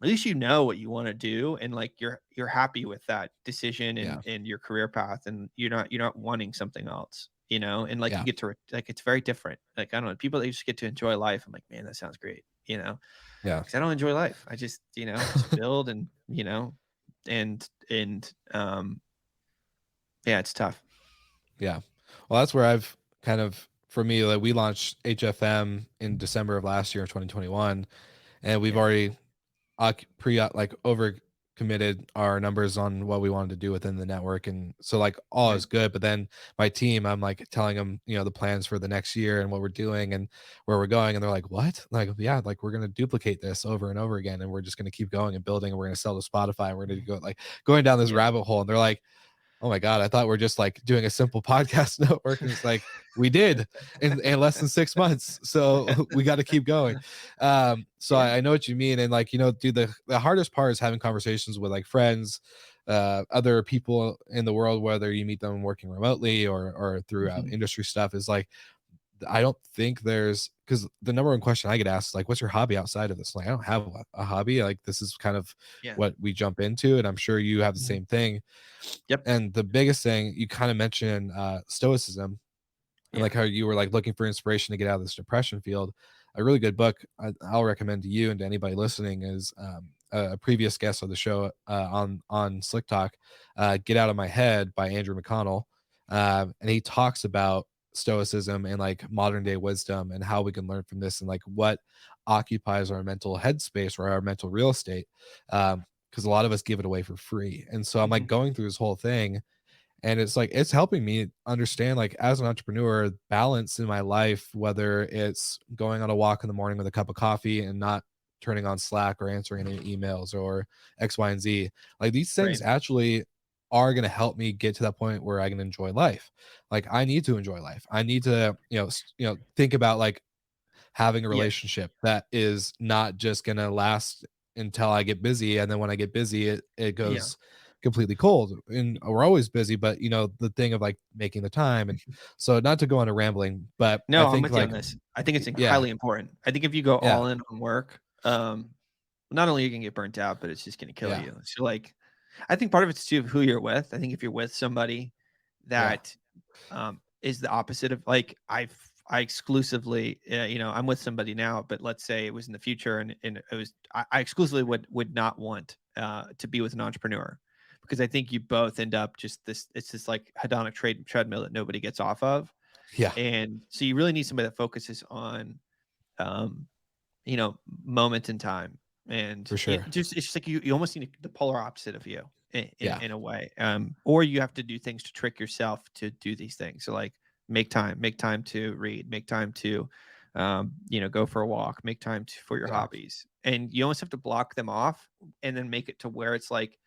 at least you know what you want to do, and like you're happy with that decision yeah, and your career path, and you're not wanting something else, and like you yeah, get to like, it's very different. Like, I don't know, people that just get to enjoy life, I'm like, man, that sounds great, yeah, because I don't enjoy life. I just build, and and yeah, it's tough. yeah. Well, that's where I've kind of for me like we launched HFM in December of last year, 2021, and we've Yeah. already like over committed our numbers on what we wanted to do within the network, and so like all Right. is good. But then my team, I'm like telling them the plans for the next year and what we're doing and where we're going, and they're like, what? Like, yeah, like we're going to duplicate this over and over again, and we're just going to keep going and building, and we're going to sell to Spotify, and we're going to go like going down this Yeah. rabbit hole. And they're like, oh my God, I thought we're just like doing a simple podcast network. And it's like, we did in less than 6 months. So we got to keep going. So Yeah. I know what you mean. And like, dude, the hardest part is having conversations with like friends, other people in the world, whether you meet them working remotely or throughout Mhm. industry stuff is like, I don't think because the number one question I get asked is like, what's your hobby outside of this? Like, I don't have a hobby. Like, this is kind of Yeah. what we jump into. And I'm sure you have the Mhm. same thing. Yep. And the biggest thing you kind of mentioned stoicism and Yeah. like how you were like looking for inspiration to get out of this depression field. A really good book I'll recommend to you and to anybody listening is a previous guest of the show on Slick Talk, Get Out of My Head by Andrew McConnell. And he talks about stoicism and like modern day wisdom and how we can learn from this and like what occupies our mental headspace or our mental real estate. Because a lot of us give it away for free. And so I'm like Mhm. going through this whole thing and it's like it's helping me understand like as an entrepreneur balance in my life, whether it's going on a walk in the morning with a cup of coffee and not turning on Slack or answering any emails or X, Y, and Z. Like these things Right. actually are going to help me get to that point where I can enjoy life. Like I need to enjoy life. I need to think about like having a Yeah. relationship that is not just going to last until I get busy. And then when I get busy, it Yeah. goes completely cold. And we're always busy, but the thing of like making the time. And so not to go on a rambling, but I No, I'm think with you on like, this. I think it's yeah, highly important. I think if you go yeah, all in on work, not only are you gonna get burnt out, but it's just gonna kill yeah, you. So, like, I think part of it's too who you're with. I think if you're with somebody yeah, that is the opposite of, like, I exclusively, I'm with somebody now, but let's say it was in the future, and it was, I exclusively would not want to be with an entrepreneur, because I think you both end up just this. It's this like hedonic treadmill that nobody gets off of, yeah, and so you really need somebody that focuses on um, moment in time. And for sure. it's just like you almost need the polar opposite of you Yeah, in a way. Or you have to do things to trick yourself to do these things. So, like, make time to read, make time to, go for a walk, make time for your yeah, hobbies. And you almost have to block them off, and then make it to where it's like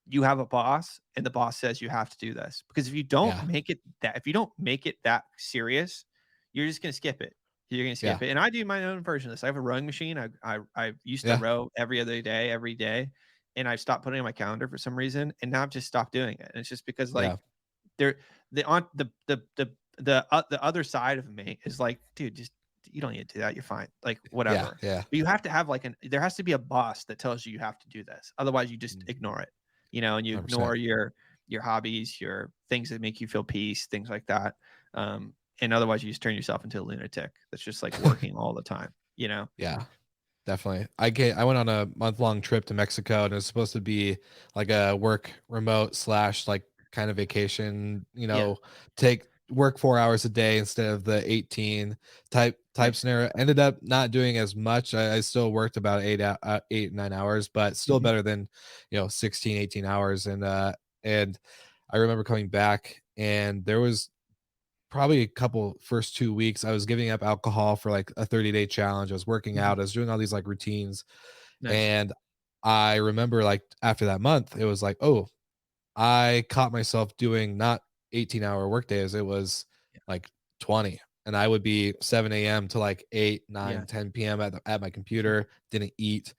you have a boss, and the boss says you have to do this. Because if you don't yeah, make it that serious, you're just going to skip it. You're gonna skip it. And I do my own version of this. I have a rowing machine. I used to row every other day, every day, and I stopped putting it on my calendar for some reason, and now I've just stopped doing it. And it's just because like there the other side of me is like, dude, just you don't need to do that. You're fine. Like whatever. Yeah. But you have to have like there has to be a boss that tells you have to do this. Otherwise you just ignore it, and you 100%. ignore your hobbies, your things that make you feel peace, things like that. And otherwise you just turn yourself into a lunatic that's just like working all the time, Yeah, definitely. I went on a month-long trip to Mexico, and it was supposed to be like a work remote / like kind of vacation, take work 4 hours a day instead of the 18 type Nice. scenario. Ended up not doing as much. I still worked about 9 hours, but still better than 16 18 hours. And I remember coming back, and there was probably a couple first 2 weeks I was giving up alcohol for like a 30-day challenge. I was working out, I was doing all these like routines. Nice. And I remember like after that month, it was like, oh, I caught myself doing not 18-hour work days. It was like 20. And I would be 7 a.m. to like 8, 9, 10 p.m. at my computer, didn't eat,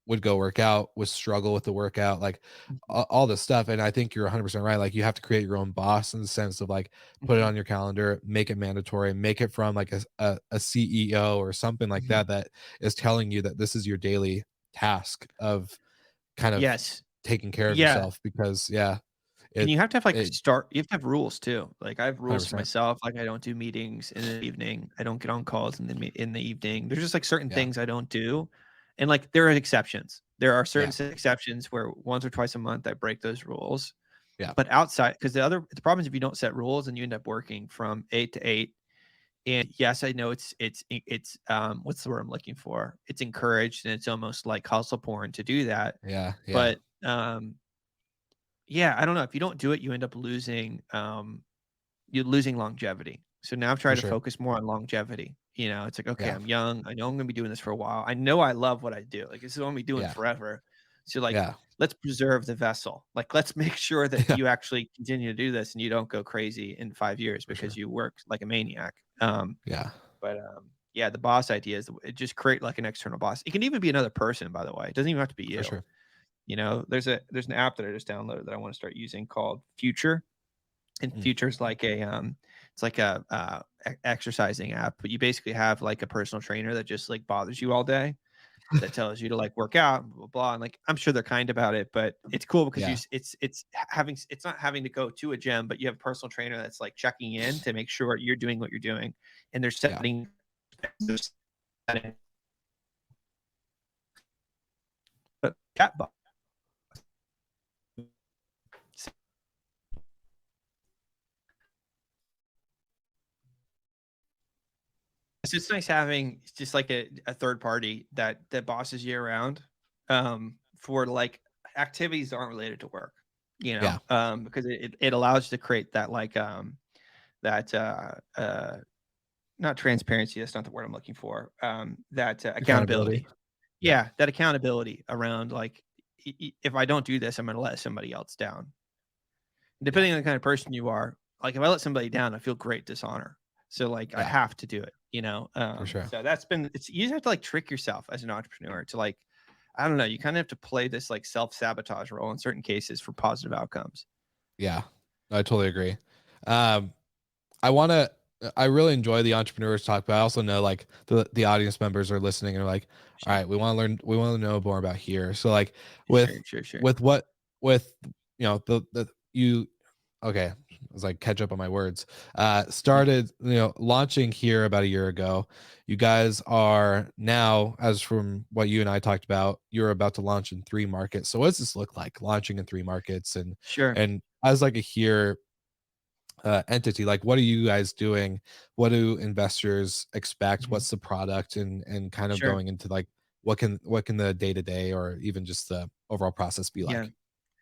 would go work out, would struggle with the workout, like all this stuff. And I think you're 100% right. Like you have to create your own boss in the sense of like put it on your calendar, make it mandatory, make it from like a CEO or something like that is telling you that this is your daily task of kind of taking care of yourself. Because and you have to have you have to have rules too. Like I have rules 100%. for myself. Like I don't do meetings in the evening. I don't get on calls in the evening. There's just like certain things I don't do. And like there are exceptions. There are certain exceptions where once or twice a month I break those rules. Yeah. But outside, because the problem is if you don't set rules and you end up working from 8 to 8. And yes, I know it's what's the word I'm looking for? It's encouraged and it's almost like hustle porn to do that. Yeah. But I don't know. If you don't do it, you end up losing you're losing longevity. So now I've tried to focus more on longevity. It's like, okay, I'm young. I know I'm gonna be doing this for a while. I know I love what I do. Like this is what I'm gonna be doing forever. So like let's preserve the vessel. Like let's make sure that you actually continue to do this and you don't go crazy in 5 years because you work like a maniac. But the boss idea is just create like an external boss. It can even be another person, by the way. It doesn't even have to be you. There's an app that I just downloaded that I want to start using called Future. And Future's like it's like a exercising app, but you basically have like a personal trainer that just like bothers you all day, that tells you to like work out, blah, blah, blah. And like I'm sure they're kind about it, but it's cool because it's not having to go to a gym, but you have a personal trainer that's like checking in to make sure you're doing what you're doing, and they're setting. Chatbot. So it's nice having just like a third party that bosses you around for like activities that aren't related to work, because it allows you to create that like that not transparency, that's not the word I'm looking for, that accountability. That accountability around like if I don't do this, I'm going to let somebody else down. Depending on the kind of person you are, like if I let somebody down, I feel great dishonor. So like I have to do it, For sure. So you just have to like trick yourself as an entrepreneur to like, I don't know, you kind of have to play this like self-sabotage role in certain cases for positive outcomes. Yeah, I totally agree. I really enjoy the entrepreneurs talk, but I also know like the audience members are listening and are like, all right, we want to know more about here. So like with okay, I was like catch up on my words. Started, launching here about a year ago. You guys are now, as from what you and I talked about, you're about to launch in 3 markets. So what does this look like launching in 3 markets? And as like a here entity, like what are you guys doing? What do investors expect? What's the product? And kind of going into like what can the day-to-day or even just the overall process be like?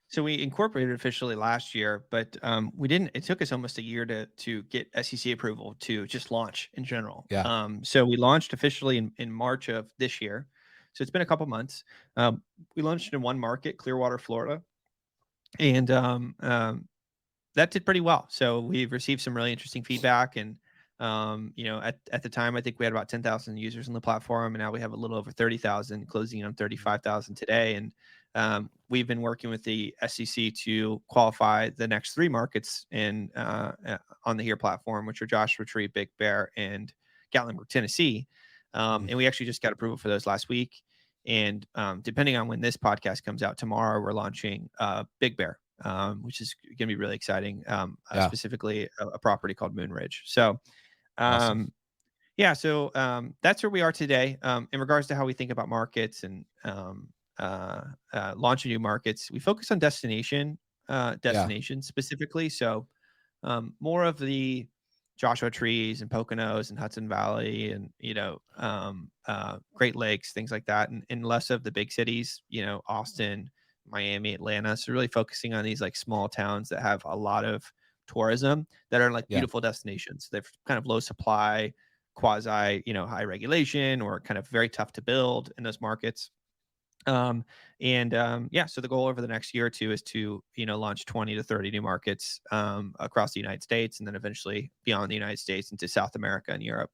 So we incorporated officially last year, but we didn't. It took us almost a year to get SEC approval to just launch in general. So we launched officially in March of this year. So it's been a couple months. We launched in 1 market, Clearwater, Florida, and that did pretty well. So we've received some really interesting feedback, and At the time, I think we had about 10,000 users on the platform, and now we have a little over 30,000, closing on 35,000 today. And we've been working with the SEC to qualify the next 3 markets on the HERE platform, which are Joshua Tree, Big Bear, and Gatlinburg, Tennessee. And we actually just got approval for those last week. And depending on when this podcast comes out tomorrow, we're launching Big Bear, which is going to be really exciting, specifically a property called Moon Ridge. So, Awesome. that's where we are today. In regards to how we think about markets and launching new markets, we focus on destinations specifically. So more of the Joshua Trees and Poconos and Hudson Valley and Great Lakes, things like that, and less of the big cities, Austin, Miami, Atlanta. So really focusing on these like small towns that have a lot of tourism that are like beautiful destinations. They're kind of low supply, quasi, high regulation, or kind of very tough to build in those markets. So the goal over the next year or two is to, launch 20 to 30 new markets across the United States, and then eventually beyond the United States into South America and Europe.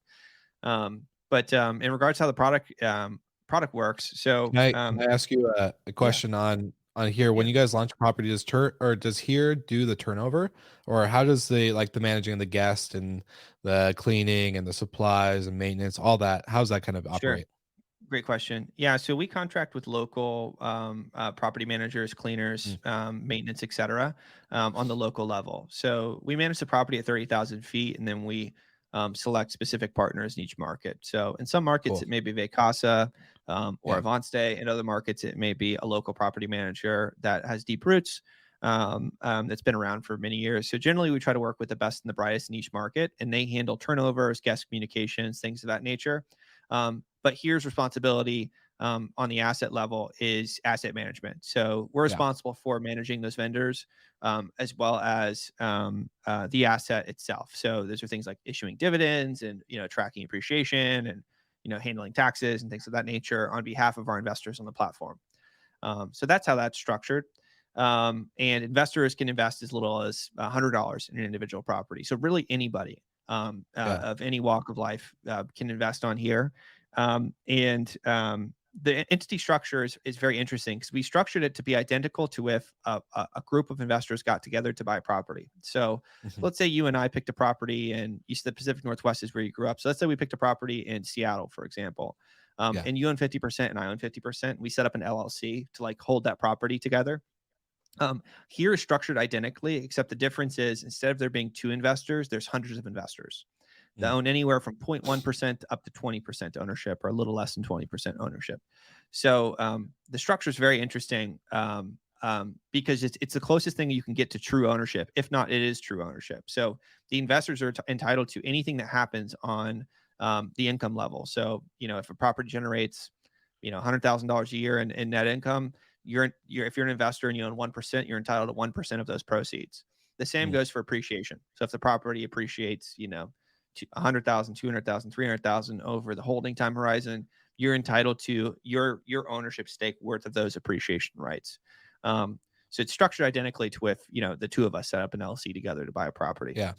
But in regards to how the product works, so Can I ask you a question on here? When you guys launch a property, does here do the turnover, or how does the managing of the guest and the cleaning and the supplies and maintenance, all that, how's that kind of Sure. operate? Great question. Yeah, so we contract with local property managers, cleaners, maintenance, et cetera, on the local level. So we manage the property at 30,000 feet, and then we select specific partners in each market. So in some markets, Cool. it may be Vacasa or Yeah. Avance. In other markets, it may be a local property manager that has deep roots, that's been around for many years. So generally, we try to work with the best and the brightest in each market, and they handle turnovers, guest communications, things of that nature. But here's responsibility on the asset level is asset management. So we're responsible for managing those vendors as well as the asset itself. So those are things like issuing dividends and tracking appreciation and handling taxes and things of that nature on behalf of our investors on the platform. So that's how that's structured. And investors can invest as little as $100 in an individual property. So really anybody of any walk of life can invest on here. The entity structure is very interesting because we structured it to be identical to if a group of investors got together to buy a property. So let's say you and I picked a property and the Pacific Northwest is where you grew up. So let's say we picked a property in Seattle, for example, and you own 50% and I own 50%. We set up an LLC to like hold that property together. Here is structured identically, except the difference is instead of there being 2 investors, there's hundreds of investors that own anywhere from 0.1% up to 20% ownership, or a little less than 20% ownership. So the structure is very interesting because it's the closest thing you can get to true ownership. If not, it is true ownership. So the investors are entitled to anything that happens on the income level. So, if a property generates, $100,000 a year in net income, if you're an investor and you own 1%, you're entitled to 1% of those proceeds. The same goes for appreciation. So if the property appreciates, 100,000, 200,000, 300,000 over the holding time horizon, you're entitled to your ownership stake worth of those appreciation rights. So it's structured identically to if, the two of us set up an LLC together to buy a property. Yeah.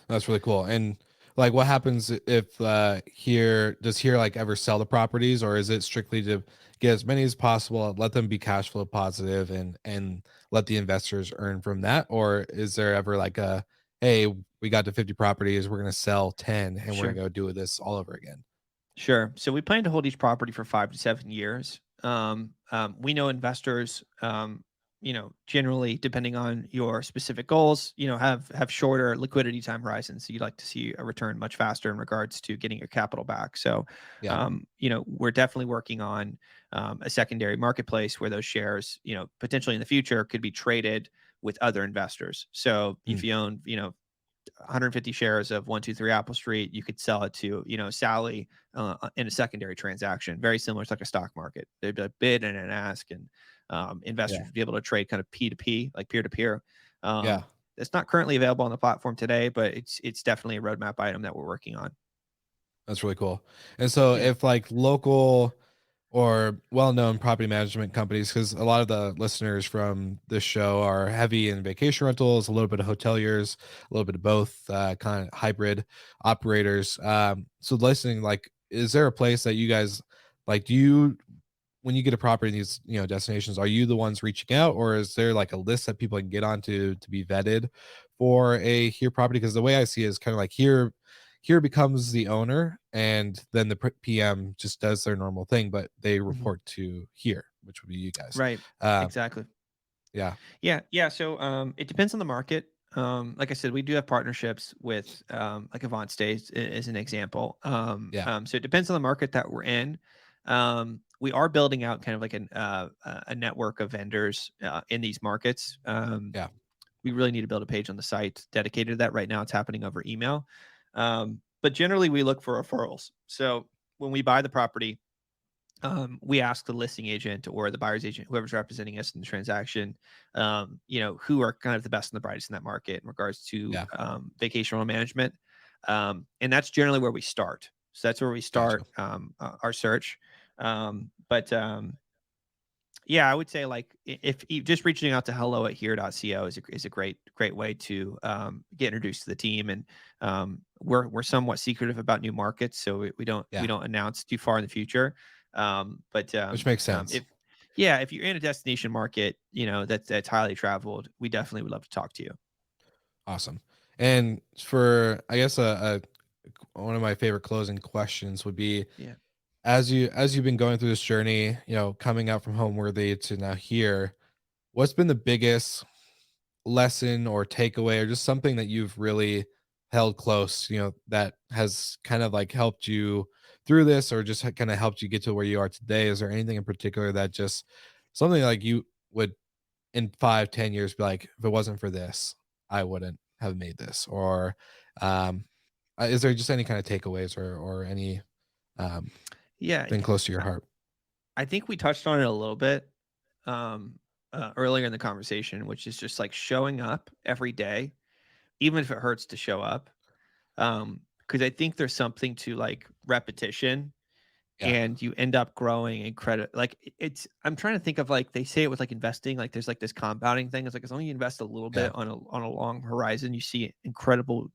That's really cool. And like, what happens if here like ever sell the properties, or is it strictly to get as many as possible, let them be cash flow positive and let the investors earn from that? Or is there ever like hey, we got to 50 properties, we're going to sell 10 and we're going to go do this all over again? Sure. So we plan to hold each property for 5 to 7 years. We know investors, generally, depending on your specific goals, have shorter liquidity time horizons. So you'd like to see a return much faster in regards to getting your capital back. So, we're definitely working on a secondary marketplace where those shares, potentially in the future could be traded with other investors. So if you own, 150 shares of 123 Apple Street, you could sell it to, Sally in a secondary transaction, very similar to like a stock market. There'd be a bid and an ask, and investors would be able to trade kind of P2P, like peer-to-peer. It's not currently available on the platform today, but it's definitely a roadmap item that we're working on. That's really cool. And so if like local or well-known property management companies, because a lot of the listeners from this show are heavy in vacation rentals, a little bit of hoteliers, a little bit of both, kind of hybrid operators. So listening, like, is there a place that you guys like? Do you, when you get a property in these, destinations, are you the ones reaching out, or is there like a list that people can get onto to be vetted for a here property? Because the way I see it is kind of like here becomes the owner, and then the PM just does their normal thing, but they Mhm. report to here, which would be you guys. Right. Um, Exactly. yeah, Yeah. So it depends on the market. Like I said, we do have partnerships with like Avant Stays as an example. yeah, So it depends on the market that we're in. We are building out kind of like a network of vendors in these markets. yeah, We really need to build a page on the site dedicated to that. Right now, it's happening over email. But generally, we look for referrals. So when we buy the property, we ask the listing agent or the buyer's agent, whoever's representing us in the transaction, who are kind of the best and the brightest in that market in regards to yeah. vacation rental management. And that's generally where we start. So that's where we Gotcha. start our search. But yeah, I would say like if just reaching out to hello@here.co is a great way to get introduced to the team. And we're somewhat secretive about new markets, so we don't we Yeah, don't announce too far in the future. But which makes sense. if if you're in a destination market, that's highly traveled, we definitely would love to talk to you. Awesome. And for, I guess, one of my favorite closing questions would be, Yeah. as you've been going through this journey, coming out from Homeworthy to now here, what's been the biggest lesson or takeaway, or just something that you've really held close, that has kind of like helped you through this, or just kind of helped you get to where you are today? Is there anything in particular that just something like you would in 5-10 years be like, if it wasn't for this, I wouldn't have made this? Or um is there just any kind of takeaways, or any um Yeah. thing close to your heart? I think we touched on it a little bit um, earlier in the conversation, which is just like showing up every day, even if it hurts to show up. Because I think there's something to like repetition, Yeah, and you end up growing in credit. Like I'm trying to think of like they say it with like investing, like there's like this compounding thing. It's like as long as you invest a little yeah, bit on a long horizon, you see incredible,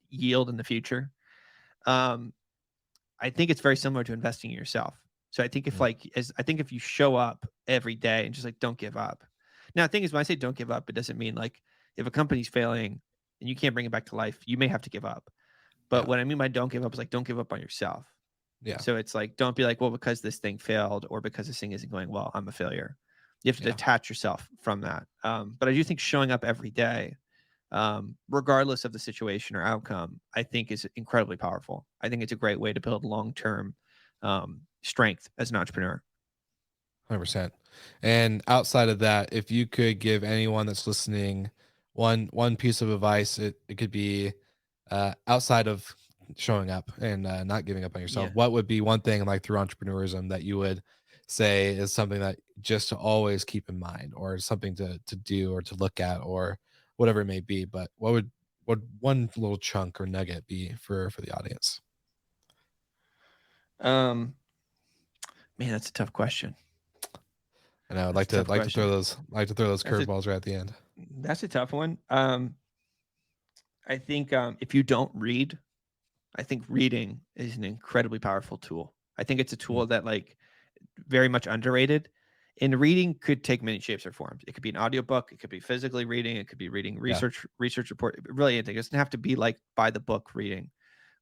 yield in the future. Um, I think it's very similar to investing in yourself. So I think if mhm, like as I think if you show up every day and just like don't give up. Now the thing is when I say don't give up, it doesn't mean like if a company's failing and you can't bring it back to life, you may have to give up. But yeah, what I mean by don't give up is like don't give up on yourself. yeah, So it's like don't be like, well, because this thing failed or because this thing isn't going well, I'm a failure. You have to yeah, detach yourself from that. But I do think showing up every day regardless of the situation or outcome, I think is incredibly powerful. I think it's a great way to build long term strength as an entrepreneur. 100%. And outside of that, if you could give anyone that's listening one piece of advice, it could be, outside of showing up and not giving up on yourself, Yeah. what would be one thing, like through entrepreneurism, that you would say is something that just to always keep in mind, or something to do or to look at, or whatever it may be? But what one little chunk or nugget be for the audience? Um, Man, that's a tough question. And I would That's like a to tough like to throw question. those That's a curveballs right at the end. that's a tough one. I think if you don't read, I think reading is an incredibly powerful tool. I think it's a Mm, tool that like very much underrated. And reading could take many shapes or forms. It could be an audiobook, it could be physically reading, it could be reading yeah, research report, really anything. It doesn't have to be like by the book reading.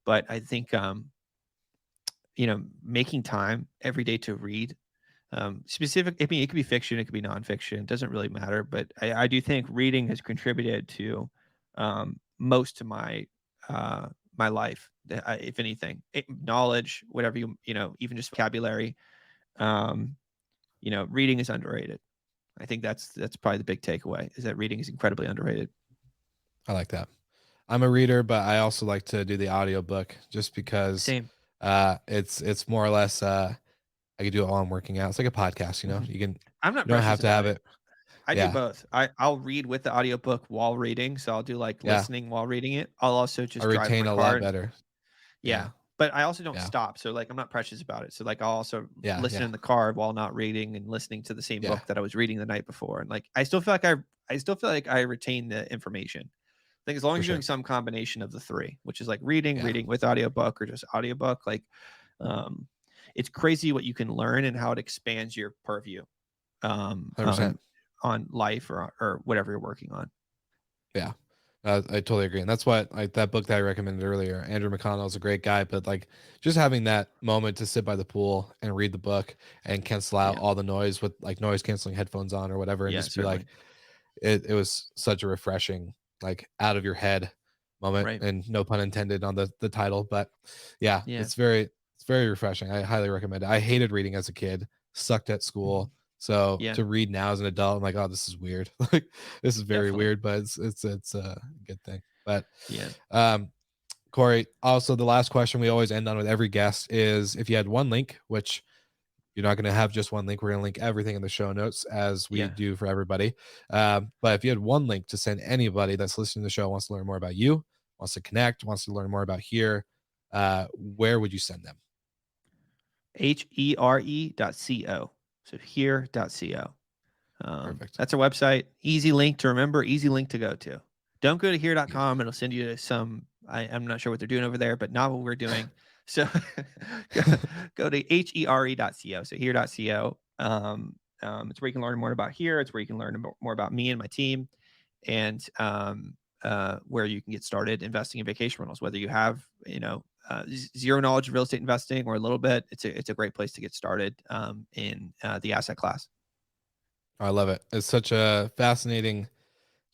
But I think making time every day to read specific. I mean, it could be fiction, it could be nonfiction. It doesn't really matter. But I do think reading has contributed to most of my life. If anything, knowledge, whatever even just vocabulary. Um, reading is underrated. I think that's probably the big takeaway is that reading is incredibly underrated. I like that. I'm a reader, but I also like to do the audiobook, just because Same. it's more or less, I can do it while I'm working out. It's like a podcast, Mhm. you can, I'm not you don't have precious to have about it. it. I do Yeah. both. I'll read with the audiobook while reading, so I'll do like Yeah. listening while reading it. I'll also I just drive retain my a car lot and better. yeah. Yeah. but I also don't Yeah. stop. So like, I'm not precious about it. So like, I'll also Yeah, listen yeah. in the car while not reading and listening to the same Yeah. book that I was reading the night before. And like, I still feel like I retain the information. I think as long For as you're doing sure. some combination of the three, which is like reading Yeah. with audiobook or just audiobook, like, it's crazy what you can learn and how it expands your purview, 100%. on life or whatever you're working on. Yeah. I totally agree. And that's what that book that I recommended earlier, Andrew McConnell is a great guy, but like just having that moment to sit by the pool and read the book and cancel out Yeah. all the noise with like noise canceling headphones on or whatever. And Yeah, just be like, it was such a refreshing, like out of your head moment, Right. and no pun intended on the title, but yeah, Yeah. it's very refreshing. I highly recommend it. I hated reading as a kid, sucked at school. So Yeah. to read now as an adult, I'm like, oh, this is weird. Like this is very Definitely. weird, but it's a good thing. But Yeah. Corey, also the last question we always end on with every guest is if you had one link, which you're not going to have just one link. We're going to link everything in the show notes as we do for everybody. But if you had one link to send anybody that's listening to the show, wants to learn more about you, wants to connect, wants to learn more about here, where would you send them? HERE.co. So here.co. Perfect. That's our website. Easy link to remember, easy link to go to. Don't go to here.com. It'll send you to some, I'm not sure what they're doing over there, but not what we're doing. So go to HERE.co. So here.co. It's where you can learn more about here. It's where you can learn more about me and my team, and where you can get started investing in vacation rentals, whether you have, zero knowledge of real estate investing or a little bit. It's a great place to get started in the asset class. I love it. It's such a fascinating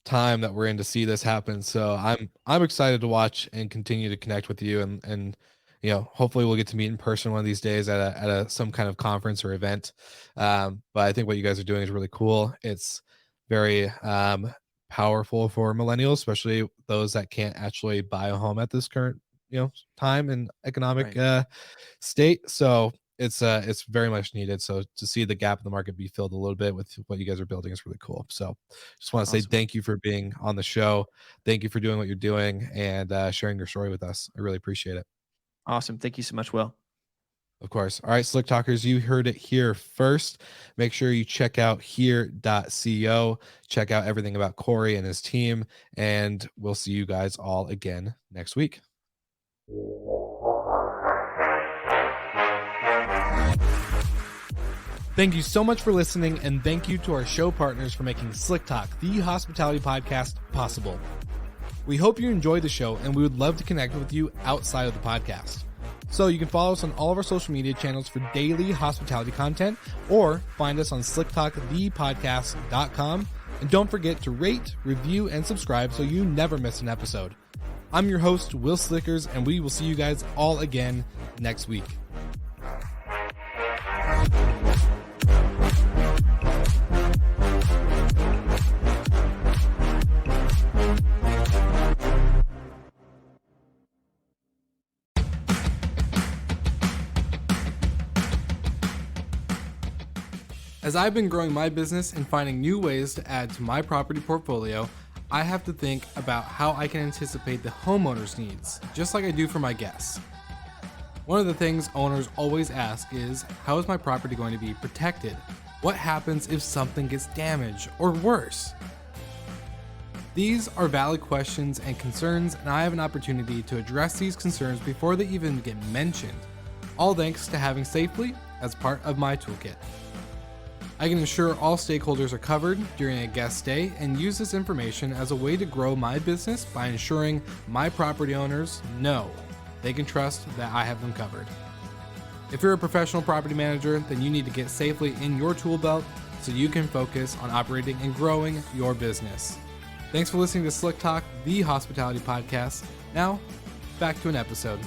time that we're in to see this happen. So I'm excited to watch and continue to connect with you, and hopefully we'll get to meet in person one of these days at a some kind of conference or event. But I think what you guys are doing is really cool. It's very powerful for millennials, especially those that can't actually buy a home at this current time and economic state. So it's very much needed. So to see the gap in the market be filled a little bit with what you guys are building is really cool. So just want to say thank you for being on the show. Thank you for doing what you're doing and sharing your story with us. I really appreciate it. Awesome. Thank you so much, Will. Of course. All right, Slick Talkers, you heard it here first. Make sure you check out here.co. Check out everything about Corey and his team, and we'll see you guys all again next week. Thank you so much for listening, and thank you to our show partners for making Slick Talk, the hospitality podcast, possible. We hope you enjoyed the show, and we would love to connect with you outside of the podcast. So you can follow us on all of our social media channels for daily hospitality content, or find us on slicktalkthepodcast.com. And don't forget to rate, review, and subscribe so you never miss an episode. I'm your host, Will Slickers, and we will see you guys all again next week. As I've been growing my business and finding new ways to add to my property portfolio, I have to think about how I can anticipate the homeowner's needs, just like I do for my guests. One of the things owners always ask is, how is my property going to be protected? What happens if something gets damaged or worse? These are valid questions and concerns, and I have an opportunity to address these concerns before they even get mentioned, all thanks to having Safely as part of my toolkit. I can ensure all stakeholders are covered during a guest stay and use this information as a way to grow my business by ensuring my property owners know they can trust that I have them covered. If you're a professional property manager, then you need to get Safely in your tool belt so you can focus on operating and growing your business. Thanks for listening to Slick Talk, the hospitality podcast. Now, back to an episode.